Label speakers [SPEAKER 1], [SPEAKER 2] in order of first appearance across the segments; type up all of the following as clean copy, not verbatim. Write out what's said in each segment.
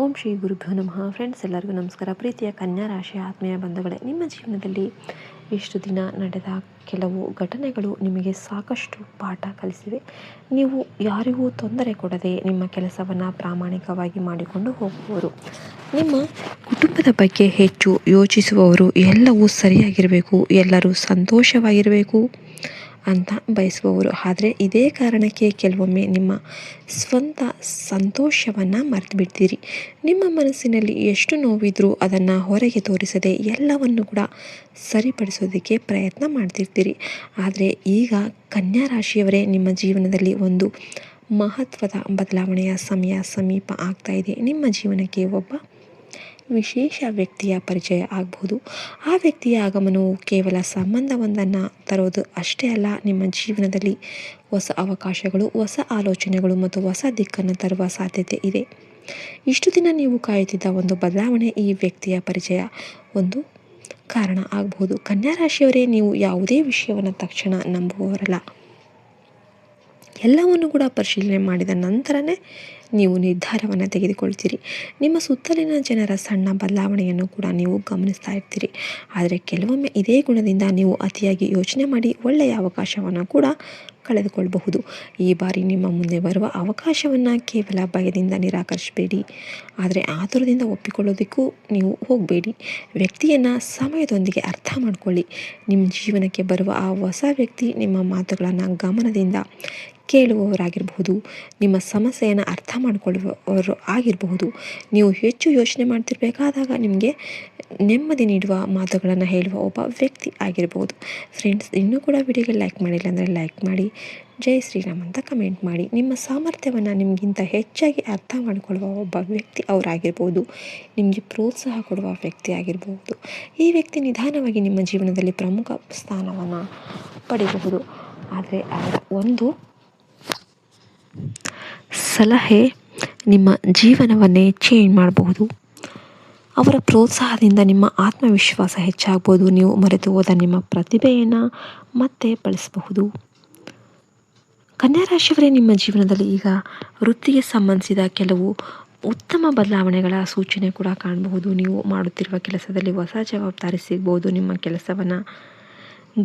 [SPEAKER 1] ಓಂ ಶ್ರೀ ಗುರುಭ್ಯೋ ನಮಃ. ಫ್ರೆಂಡ್ಸ್, ಎಲ್ಲರಿಗೂ ನಮಸ್ಕಾರ. ಪ್ರೀತಿಯ ಕನ್ಯಾ ರಾಶಿಯ ಆತ್ಮೀಯ ಬಂಧುಗಳೇ, ನಿಮ್ಮ ಜೀವನದಲ್ಲಿ ಇಷ್ಟು ದಿನ ನಡೆದ ಕೆಲವು ಘಟನೆಗಳು ನಿಮಗೆ ಸಾಕಷ್ಟು ಪಾಠ ಕಲಿಸಿವೆ. ನೀವು ಯಾರಿಗೂ ತೊಂದರೆ ಕೊಡದೆ ನಿಮ್ಮ ಕೆಲಸವನ್ನು ಪ್ರಾಮಾಣಿಕವಾಗಿ ಮಾಡಿಕೊಂಡು ಹೋಗುವವರು, ನಿಮ್ಮ ಕುಟುಂಬದ ಬಗ್ಗೆ ಹೆಚ್ಚು ಯೋಚಿಸುವವರು, ಎಲ್ಲವೂ ಸರಿಯಾಗಿರಬೇಕು, ಎಲ್ಲರೂ ಸಂತೋಷವಾಗಿರಬೇಕು ಅಂತ ಬಯಸುವವರು. ಆದರೆ ಇದೇ ಕಾರಣಕ್ಕೆ ಕೆಲವೊಮ್ಮೆ ನಿಮ್ಮ ಸ್ವಂತ ಸಂತೋಷವನ್ನು ಮರೆತು ಬಿಡ್ತೀರಿ. ನಿಮ್ಮ ಮನಸ್ಸಿನಲ್ಲಿ ಎಷ್ಟು ನೋವಿದ್ರೂ ಅದನ್ನು ಹೊರಗೆ ತೋರಿಸದೆ ಎಲ್ಲವನ್ನು ಕೂಡ ಸರಿಪಡಿಸೋದಕ್ಕೆ ಪ್ರಯತ್ನ ಮಾಡ್ತಿರ್ತೀರಿ. ಆದರೆ ಈಗ ಕನ್ಯಾ ರಾಶಿಯವರೇ, ನಿಮ್ಮ ಜೀವನದಲ್ಲಿ ಒಂದು ಮಹತ್ವದ ಬದಲಾವಣೆಯ ಸಮಯ ಸಮೀಪ ಆಗ್ತಾ ಇದೆ. ನಿಮ್ಮ ಜೀವನಕ್ಕೆ ಒಬ್ಬ ವಿಶೇಷ ವ್ಯಕ್ತಿಯ ಪರಿಚಯ ಆಗಬಹುದು. ಆ ವ್ಯಕ್ತಿಯ ಆಗಮನವು ಕೇವಲ ಸಂಬಂಧವೊಂದನ್ನು ತರೋದು ಅಷ್ಟೇ ಅಲ್ಲ, ನಿಮ್ಮ ಜೀವನದಲ್ಲಿ ಹೊಸ ಅವಕಾಶಗಳು, ಹೊಸ ಆಲೋಚನೆಗಳು ಮತ್ತು ಹೊಸ ದಿಕ್ಕನ್ನು ತರುವ ಸಾಧ್ಯತೆ ಇದೆ. ಇಷ್ಟು ದಿನ ನೀವು ಕಾಯುತ್ತಿದ್ದ ಒಂದು ಬದಲಾವಣೆ, ಈ ವ್ಯಕ್ತಿಯ ಪರಿಚಯ ಒಂದು ಕಾರಣ ಆಗಬಹುದು. ಕನ್ಯಾ ರಾಶಿಯವರೇ, ನೀವು ಯಾವುದೇ ವಿಷಯವನ್ನು ತಕ್ಷಣ ನಂಬುವವರಲ್ಲ. ಎಲ್ಲವನ್ನು ಕೂಡ ಪರಿಶೀಲನೆ ಮಾಡಿದ ನಂತರನೇ ನೀವು ನಿರ್ಧಾರವನ್ನು ತೆಗೆದುಕೊಳ್ತೀರಿ. ನಿಮ್ಮ ಸುತ್ತಲಿನ ಜನರ ಸಣ್ಣ ಬದಲಾವಣೆಯನ್ನು ಕೂಡ ನೀವು ಗಮನಿಸ್ತಾ ಇರ್ತೀರಿ. ಆದರೆ ಕೆಲವೊಮ್ಮೆ ಇದೇ ಗುಣದಿಂದ ನೀವು ಅತಿಯಾಗಿ ಯೋಚನೆ ಮಾಡಿ ಒಳ್ಳೆಯ ಅವಕಾಶವನ್ನು ಕೂಡ ಕಳೆದುಕೊಳ್ಳಬಹುದು. ಈ ಬಾರಿ ನಿಮ್ಮ ಮುಂದೆ ಬರುವ ಅವಕಾಶವನ್ನು ಕೇವಲ ಭಯದಿಂದ ನಿರಾಕರಿಸಬೇಡಿ, ಆದರೆ ಆತುರದಿಂದ ಒಪ್ಪಿಕೊಳ್ಳೋದಕ್ಕೂ ನೀವು ಹೋಗಬೇಡಿ. ವ್ಯಕ್ತಿಯನ್ನು ಸಮಯದೊಂದಿಗೆ ಅರ್ಥ ಮಾಡಿಕೊಳ್ಳಿ. ನಿಮ್ಮ ಜೀವನಕ್ಕೆ ಬರುವ ಆ ಹೊಸ ವ್ಯಕ್ತಿ ನಿಮ್ಮ ಮಾತುಗಳನ್ನು ಗಮನದಿಂದ ಕೇಳುವವರಾಗಿರಬಹುದು, ನಿಮ್ಮ ಸಮಸ್ಯೆಯನ್ನು ಅರ್ಥ ಮಾಡಿಕೊಳ್ಳುವವರು ಆಗಿರಬಹುದು. ನೀವು ಹೆಚ್ಚು ಯೋಚನೆ ಮಾಡ್ತಿರ್ಬೇಕಾದಾಗ ನಿಮಗೆ ನೆಮ್ಮದಿ ನೀಡುವ ಮಾತುಗಳನ್ನು ಹೇಳುವ ಒಬ್ಬ ವ್ಯಕ್ತಿ ಆಗಿರಬಹುದು. ಫ್ರೆಂಡ್ಸ್, ಇನ್ನೂ ಕೂಡ ವಿಡಿಯೋಗೆ ಲೈಕ್ ಮಾಡಿಲ್ಲ ಅಂದರೆ ಲೈಕ್ ಮಾಡಿ, ಜೈ ಶ್ರೀರಾಮ್ ಅಂತ ಕಮೆಂಟ್ ಮಾಡಿ. ನಿಮ್ಮ ಸಾಮರ್ಥ್ಯವನ್ನು ನಿಮಗಿಂತ ಹೆಚ್ಚಾಗಿ ಅರ್ಥ ಮಾಡಿಕೊಳ್ಳುವ ಒಬ್ಬ ವ್ಯಕ್ತಿ ಅವರಾಗಿರ್ಬೋದು. ನಿಮಗೆ ಪ್ರೋತ್ಸಾಹ ಕೊಡುವ ವ್ಯಕ್ತಿ ಆಗಿರಬಹುದು. ಈ ವ್ಯಕ್ತಿ ನಿಧಾನವಾಗಿ ನಿಮ್ಮ ಜೀವನದಲ್ಲಿ ಪ್ರಮುಖ ಸ್ಥಾನವನ್ನು ಪಡೆಯಬಹುದು. ಆದರೆ ಅವರ ಒಂದು ಸಲಹೆ ನಿಮ್ಮ ಜೀವನವನ್ನೇ ಚೇಂಜ್ ಮಾಡಬಹುದು. ಅವರ ಪ್ರೋತ್ಸಾಹದಿಂದ ನಿಮ್ಮ ಆತ್ಮವಿಶ್ವಾಸ ಹೆಚ್ಚಾಗ್ಬೋದು. ನೀವು ಮರೆತು ಹೋದ ನಿಮ್ಮ ಪ್ರತಿಭೆಯನ್ನು ಮತ್ತೆ ಬಳಸಬಹುದು. ಕನ್ಯಾ ರಾಶಿಯವರೇ, ನಿಮ್ಮ ಜೀವನದಲ್ಲಿ ಈಗ ವೃತ್ತಿಗೆ ಸಂಬಂಧಿಸಿದ ಕೆಲವು ಉತ್ತಮ ಬದಲಾವಣೆಗಳ ಸೂಚನೆ ಕೂಡ ಕಾಣಬಹುದು. ನೀವು ಮಾಡುತ್ತಿರುವ ಕೆಲಸದಲ್ಲಿ ಹೊಸ ಜವಾಬ್ದಾರಿ ಸಿಗ್ಬೋದು. ನಿಮ್ಮ ಕೆಲಸವನ್ನು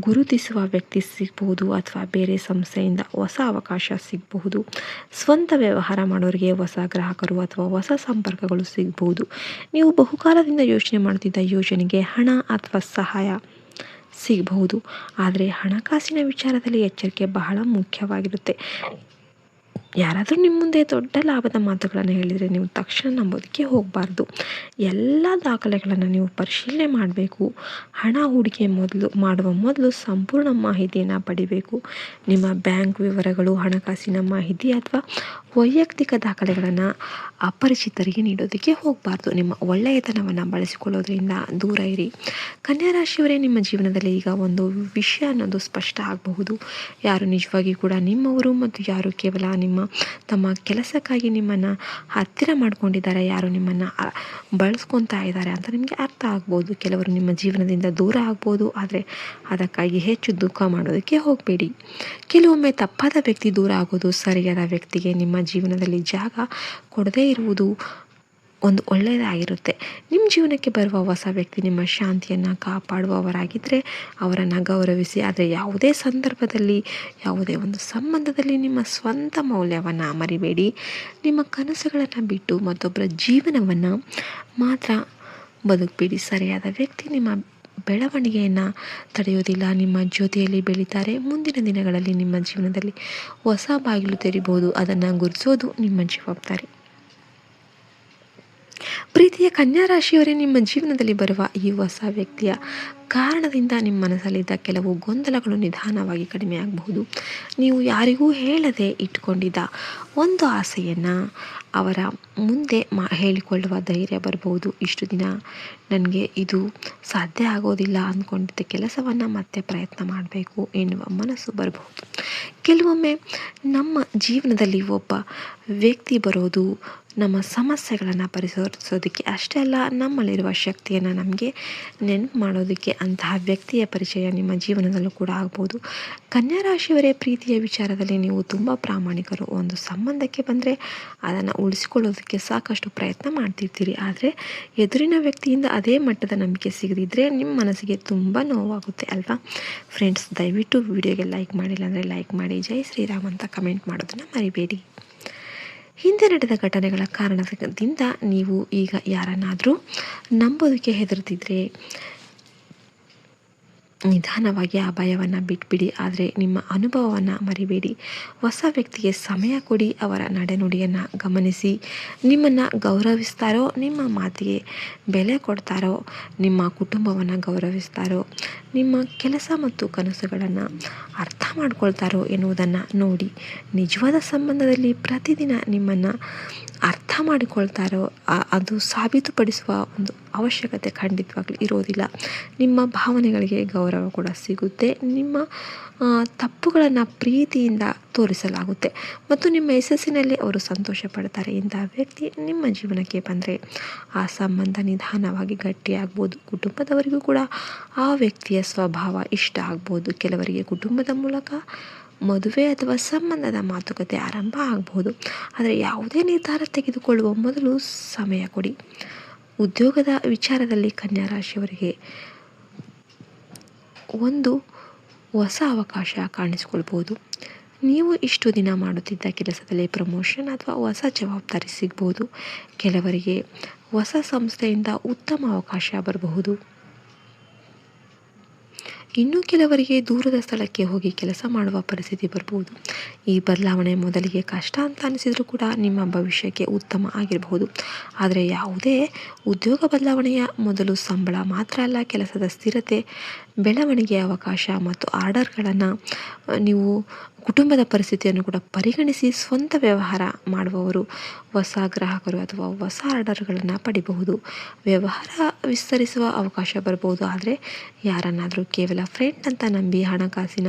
[SPEAKER 1] ಗುರುತಿಸುವ ವ್ಯಕ್ತಿ ಸಿಗಬಹುದು, ಅಥವಾ ಬೇರೆ ಸಂಸ್ಥೆಯಿಂದ ಹೊಸ ಅವಕಾಶ ಸಿಗಬಹುದು. ಸ್ವಂತ ವ್ಯವಹಾರ ಮಾಡೋರಿಗೆ ಹೊಸ ಗ್ರಾಹಕರು ಅಥವಾ ಹೊಸ ಸಂಪರ್ಕಗಳು ಸಿಗಬಹುದು. ನೀವು ಬಹುಕಾಲದಿಂದ ಯೋಚನೆ ಮಾಡ್ತಿದ್ದ ಯೋಜನೆಗೆ ಹಣ ಅಥವಾ ಸಹಾಯ ಸಿಗಬಹುದು. ಆದರೆ ಹಣಕಾಸಿನ ವಿಚಾರದಲ್ಲಿ ಎಚ್ಚರಿಕೆ ಬಹಳ ಮುಖ್ಯವಾಗಿರುತ್ತೆ. ಯಾರಾದರೂ ನಿಮ್ಮ ಮುಂದೆ ದೊಡ್ಡ ಲಾಭದ ಮಾತುಗಳನ್ನು ಹೇಳಿದರೆ ನೀವು ತಕ್ಷಣ ನಂಬೋದಕ್ಕೆ ಹೋಗಬಾರ್ದು. ಎಲ್ಲ ದಾಖಲೆಗಳನ್ನು ನೀವು ಪರಿಶೀಲನೆ ಮಾಡಬೇಕು. ಹಣ ಹೂಡಿಕೆ ಮಾಡುವ ಮೊದಲು ಸಂಪೂರ್ಣ ಮಾಹಿತಿಯನ್ನು ಪಡಿಬೇಕು. ನಿಮ್ಮ ಬ್ಯಾಂಕ್ ವಿವರಗಳು, ಹಣಕಾಸಿನ ಮಾಹಿತಿ ಅಥವಾ ವೈಯಕ್ತಿಕ ದಾಖಲೆಗಳನ್ನು ಅಪರಿಚಿತರಿಗೆ ನೀಡೋದಕ್ಕೆ ಹೋಗಬಾರ್ದು. ನಿಮ್ಮ ಒಳ್ಳೆಯತನವನ್ನು ಬಳಸಿಕೊಳ್ಳೋದ್ರಿಂದ ದೂರ ಇರಿ. ಕನ್ಯಾ ರಾಶಿಯವರೇ, ನಿಮ್ಮ ಜೀವನದಲ್ಲಿ ಈಗ ಒಂದು ವಿಷಯ ಅನ್ನೋದು ಸ್ಪಷ್ಟ ಆಗಬಹುದು. ಯಾರು ನಿಜವಾಗಿ ಕೂಡ ನಿಮ್ಮವರು ಮತ್ತು ಯಾರು ಕೇವಲ ತಮ್ಮ ಕೆಲಸಕ್ಕಾಗಿ ನಿಮ್ಮನ್ನು ಹತ್ತಿರ ಮಾಡ್ಕೊಂಡಿದ್ದಾರೆ, ಯಾರು ನಿಮ್ಮನ್ನು ಬಳಸ್ಕೊತಾ ಇದ್ದಾರೆ ಅಂತ ನಿಮಗೆ ಅರ್ಥ ಆಗ್ಬೋದು. ಕೆಲವರು ನಿಮ್ಮ ಜೀವನದಿಂದ ದೂರ ಆಗ್ಬೋದು, ಆದರೆ ಅದಕ್ಕಾಗಿ ಹೆಚ್ಚು ದುಃಖ ಮಾಡೋದಕ್ಕೆ ಹೋಗಬೇಡಿ. ಕೆಲವೊಮ್ಮೆ ತಪ್ಪಾದ ವ್ಯಕ್ತಿ ದೂರ ಆಗೋದು ಸರಿಯಾದ ವ್ಯಕ್ತಿಗೆ ನಿಮ್ಮ ಜೀವನದಲ್ಲಿ ಜಾಗ ಕೊಡದೇ ಇರುವುದು ಒಂದು ಒಳ್ಳೆಯದಾಗಿರುತ್ತೆ. ನಿಮ್ಮ ಜೀವನಕ್ಕೆ ಬರುವ ಹೊಸ ವ್ಯಕ್ತಿ ನಿಮ್ಮ ಶಾಂತಿಯನ್ನು ಕಾಪಾಡುವವರಾಗಿದ್ದರೆ ಅವರನ್ನು ಗೌರವಿಸಿ. ಆದರೆ ಯಾವುದೇ ಸಂದರ್ಭದಲ್ಲಿ, ಯಾವುದೇ ಒಂದು ಸಂಬಂಧದಲ್ಲಿ ನಿಮ್ಮ ಸ್ವಂತ ಮೌಲ್ಯವನ್ನು ಮರಿಬೇಡಿ. ನಿಮ್ಮ ಕನಸುಗಳನ್ನು ಬಿಟ್ಟು ಮತ್ತೊಬ್ಬರ ಜೀವನವನ್ನು ಮಾತ್ರ ಬದುಕಬೇಡಿ. ಸರಿಯಾದ ವ್ಯಕ್ತಿ ನಿಮ್ಮ ಬೆಳವಣಿಗೆಯನ್ನು ತಡೆಯೋದಿಲ್ಲ, ನಿಮ್ಮ ಜೊತೆಯಲ್ಲಿ ಬೆಳೀತಾರೆ. ಮುಂದಿನ ದಿನಗಳಲ್ಲಿ ನಿಮ್ಮ ಜೀವನದಲ್ಲಿ ಹೊಸ ಬಾಗಿಲು ತೆರೀಬಹುದು. ಅದನ್ನು ಗುರುತಿಸೋದು ನಿಮ್ಮ ಜವಾಬ್ದಾರಿ. ಪ್ರೀತಿಯ ಕನ್ಯಾ ರಾಶಿಯವರೇ, ನಿಮ್ಮ ಜೀವನದಲ್ಲಿ ಬರುವ ಈ ಹೊಸ ವ್ಯಕ್ತಿಯ ಕಾರಣದಿಂದ ನಿಮ್ಮ ಮನಸ್ಸಲ್ಲಿದ್ದ ಕೆಲವು ಗೊಂದಲಗಳು ನಿಧಾನವಾಗಿ ಕಡಿಮೆ ಆಗಬಹುದು. ನೀವು ಯಾರಿಗೂ ಹೇಳದೆ ಇಟ್ಕೊಂಡಿದ್ದ ಒಂದು ಆಸೆಯನ್ನು ಅವರ ಮುಂದೆ ಹೇಳಿಕೊಳ್ಳುವ ಧೈರ್ಯ ಬರಬಹುದು. ಇಷ್ಟು ದಿನ ನನಗೆ ಇದು ಸಾಧ್ಯ ಆಗೋದಿಲ್ಲ ಅಂದ್ಕೊಂಡಿದ್ದ ಕೆಲಸವನ್ನು ಮತ್ತೆ ಪ್ರಯತ್ನ ಮಾಡಬೇಕು ಎನ್ನುವ ಮನಸ್ಸು ಬರಬಹುದು. ಕೆಲವೊಮ್ಮೆ ನಮ್ಮ ಜೀವನದಲ್ಲಿ ಒಬ್ಬ ವ್ಯಕ್ತಿ ಬರೋದು ನಮ್ಮ ಸಮಸ್ಯೆಗಳನ್ನು ಪರಿಹರಿಸೋದಕ್ಕೆ ಅಷ್ಟೇ ಅಲ್ಲ, ನಮ್ಮಲ್ಲಿರುವ ಶಕ್ತಿಯನ್ನು ನಮಗೆ ನೆನಪು ಮಾಡೋದಕ್ಕೆ ಅಂತಹ ವ್ಯಕ್ತಿಯ ಪರಿಚಯ ನಿಮ್ಮ ಜೀವನದಲ್ಲೂ ಕೂಡ ಆಗ್ಬೋದು. ಕನ್ಯಾ ರಾಶಿಯವರೇ, ಪ್ರೀತಿಯ ವಿಚಾರದಲ್ಲಿ ನೀವು ತುಂಬ ಪ್ರಾಮಾಣಿಕರು. ಒಂದು ಸಂಬಂಧಕ್ಕೆ ಬಂದರೆ ಅದನ್ನು ಉಳಿಸಿಕೊಳ್ಳೋದಕ್ಕೆ ಸಾಕಷ್ಟು ಪ್ರಯತ್ನ ಮಾಡ್ತಿರ್ತೀರಿ. ಆದರೆ ಎದುರಿನ ವ್ಯಕ್ತಿಯಿಂದ ಅದೇ ಮಟ್ಟದ ನಂಬಿಕೆ ಸಿಗದಿದ್ದರೆ ನಿಮ್ಮ ಮನಸ್ಸಿಗೆ ತುಂಬ ನೋವಾಗುತ್ತೆ ಅಲ್ವಾ ಫ್ರೆಂಡ್ಸ್? ದಯವಿಟ್ಟು ವಿಡಿಯೋಗೆ ಲೈಕ್ ಮಾಡಿಲ್ಲ ಅಂದರೆ ಲೈಕ್ ಮಾಡಿ, ಜೈ ಶ್ರೀರಾಮ್ ಅಂತ ಕಮೆಂಟ್ ಮಾಡೋದನ್ನು ಮರಿಬೇಡಿ. ಹಿಂದೆ ನಡೆದ ಘಟನೆಗಳ ಕಾರಣದಿಂದ ನೀವು ಈಗ ಯಾರನ್ನಾದರೂ ನಂಬೋದಕ್ಕೆ ಹೆದರ್ತಿದ್ರೆ ನಿಧಾನವಾಗಿ ಆ ಭಯವನ್ನು ಬಿಟ್ಬಿಡಿ. ಆದರೆ ನಿಮ್ಮ ಅನುಭವವನ್ನು ಮರಿಬೇಡಿ. ಹೊಸ ವ್ಯಕ್ತಿಗೆ ಸಮಯ ಕೊಡಿ. ಅವರ ನಡೆನುಡಿಯನ್ನು ಗಮನಿಸಿ. ನಿಮ್ಮನ್ನು ಗೌರವಿಸ್ತಾರೋ, ನಿಮ್ಮ ಮಾತಿಗೆ ಬೆಲೆ ಕೊಡ್ತಾರೋ, ನಿಮ್ಮ ಕುಟುಂಬವನ್ನು ಗೌರವಿಸ್ತಾರೋ, ನಿಮ್ಮ ಕೆಲಸ ಮತ್ತು ಕನಸುಗಳನ್ನು ಅರ್ಥ ಮಾಡ್ಕೊಳ್ತಾರೋ ಎನ್ನುವುದನ್ನು ನೋಡಿ. ನಿಜವಾದ ಸಂಬಂಧದಲ್ಲಿ ಪ್ರತಿದಿನ ನಿಮ್ಮನ್ನು ಅರ್ಥ ಮಾಡಿಕೊಳ್ತಾರೋ ಅದು ಸಾಬೀತುಪಡಿಸುವ ಒಂದು ಅವಶ್ಯಕತೆ ಖಂಡಿತವಾಗ್ಲೂ ಇರೋದಿಲ್ಲ. ನಿಮ್ಮ ಭಾವನೆಗಳಿಗೆ ಗೌರವ ಕೂಡ ಸಿಗುತ್ತೆ. ನಿಮ್ಮ ತಪ್ಪುಗಳನ್ನು ಪ್ರೀತಿಯಿಂದ ತೋರಿಸಲಾಗುತ್ತೆ ಮತ್ತು ನಿಮ್ಮ ಯಶಸ್ಸಿನಲ್ಲಿ ಅವರು ಸಂತೋಷ ಪಡ್ತಾರೆ. ಇಂತಹ ವ್ಯಕ್ತಿ ನಿಮ್ಮ ಜೀವನಕ್ಕೆ ಬಂದರೆ ಆ ಸಂಬಂಧ ನಿಧಾನವಾಗಿ ಗಟ್ಟಿಯಾಗ್ಬೋದು. ಕುಟುಂಬದವರಿಗೂ ಕೂಡ ಆ ವ್ಯಕ್ತಿಯ ಸ್ವಭಾವ ಇಷ್ಟ ಆಗ್ಬೋದು. ಕೆಲವರಿಗೆ ಕುಟುಂಬದ ಮೂಲಕ ಮದುವೆ ಅಥವಾ ಸಂಬಂಧದ ಮಾತುಕತೆ ಆರಂಭ ಆಗ್ಬೋದು. ಆದರೆ ಯಾವುದೇ ನಿರ್ಧಾರ ತೆಗೆದುಕೊಳ್ಳುವ ಮೊದಲು ಸಮಯ ಕೊಡಿ. ಉದ್ಯೋಗದ ವಿಚಾರದಲ್ಲಿ ಕನ್ಯಾ ರಾಶಿಯವರಿಗೆ ಒಂದು ಹೊಸ ಅವಕಾಶ ಕಾಣಿಸಿಕೊಳ್ಬೋದು. ನೀವು ಇಷ್ಟು ದಿನ ಮಾಡುತ್ತಿದ್ದ ಕೆಲಸದಲ್ಲಿ ಪ್ರಮೋಷನ್ ಅಥವಾ ಹೊಸ ಜವಾಬ್ದಾರಿ ಸಿಗ್ಬೋದು. ಕೆಲವರಿಗೆ ಹೊಸ ಸಂಸ್ಥೆಯಿಂದ ಉತ್ತಮ ಅವಕಾಶ ಬರಬಹುದು. ಇನ್ನು ಕೆಲವರಿಗೆ ದೂರದ ಸ್ಥಳಕ್ಕೆ ಹೋಗಿ ಕೆಲಸ ಮಾಡುವ ಪರಿಸ್ಥಿತಿ ಬರ್ಬೋದು. ಈ ಬದಲಾವಣೆ ಮೊದಲಿಗೆ ಕಷ್ಟ ಅಂತ ಅನಿಸಿದರೂ ಕೂಡ ನಿಮ್ಮ ಭವಿಷ್ಯಕ್ಕೆ ಉತ್ತಮ ಆಗಿರಬಹುದು. ಆದರೆ ಯಾವುದೇ ಉದ್ಯೋಗ ಬದಲಾವಣೆಯ ಮೊದಲು ಸಂಬಳ ಮಾತ್ರ ಅಲ್ಲ, ಕೆಲಸದ ಸ್ಥಿರತೆ, ಬೆಳವಣಿಗೆಯ ಅವಕಾಶ ಮತ್ತು ಆರ್ಡರ್ಗಳನ್ನು ನೀವು ಕುಟುಂಬದ ಪರಿಸ್ಥಿತಿಯನ್ನು ಕೂಡ ಪರಿಗಣಿಸಿ ಸ್ವಂತ ವ್ಯವಹಾರ ಮಾಡುವವರು ಹೊಸ ಗ್ರಾಹಕರು ಅಥವಾ ಹೊಸ ಆರ್ಡರ್ಗಳನ್ನು ಪಡಿಬಹುದು. ವ್ಯವಹಾರ ವಿಸ್ತರಿಸುವ ಅವಕಾಶ ಬರಬಹುದು. ಆದರೆ ಯಾರನ್ನಾದರೂ ಕೇವಲ ಫ್ರೆಂಡ್ ಅಂತ ನಂಬಿ ಹಣಕಾಸಿನ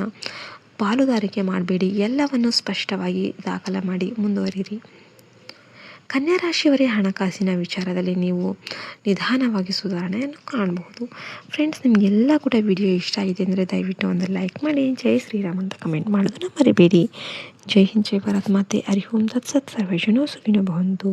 [SPEAKER 1] ಪಾಲುದಾರಿಕೆ ಮಾಡಬೇಡಿ. ಎಲ್ಲವನ್ನು ಸ್ಪಷ್ಟವಾಗಿ ದಾಖಲೆ ಮಾಡಿ ಮುಂದುವರಿಯಿರಿ. ಕನ್ಯಾ ರಾಶಿಯವರೇ, ಹಣಕಾಸಿನ ವಿಚಾರದಲ್ಲಿ ನೀವು ನಿಧಾನವಾಗಿ ಸುಧಾರಣೆಯನ್ನು ಕಾಣಬಹುದು. ಫ್ರೆಂಡ್ಸ್, ನಿಮಗೆಲ್ಲ ಕೂಡ ವಿಡಿಯೋ ಇಷ್ಟ ಆಗಿದೆ ಅಂದರೆ ದಯವಿಟ್ಟು ಒಂದು ಲೈಕ್ ಮಾಡಿ, ಜೈ ಶ್ರೀರಾಮ್ ಅಂತ ಕಮೆಂಟ್ ಮಾಡೋದನ್ನು ಮರಿಬೇಡಿ. ಜೈ ಹಿಂದ್, ಜೈ ಭಾರತ್ ಮಾತೆ, ಹರಿ ಓಂ ತತ್ಸತ್, ಸರ್ವೇ ಜನೋ ಸುಖಿನೋ ಭವಂತು.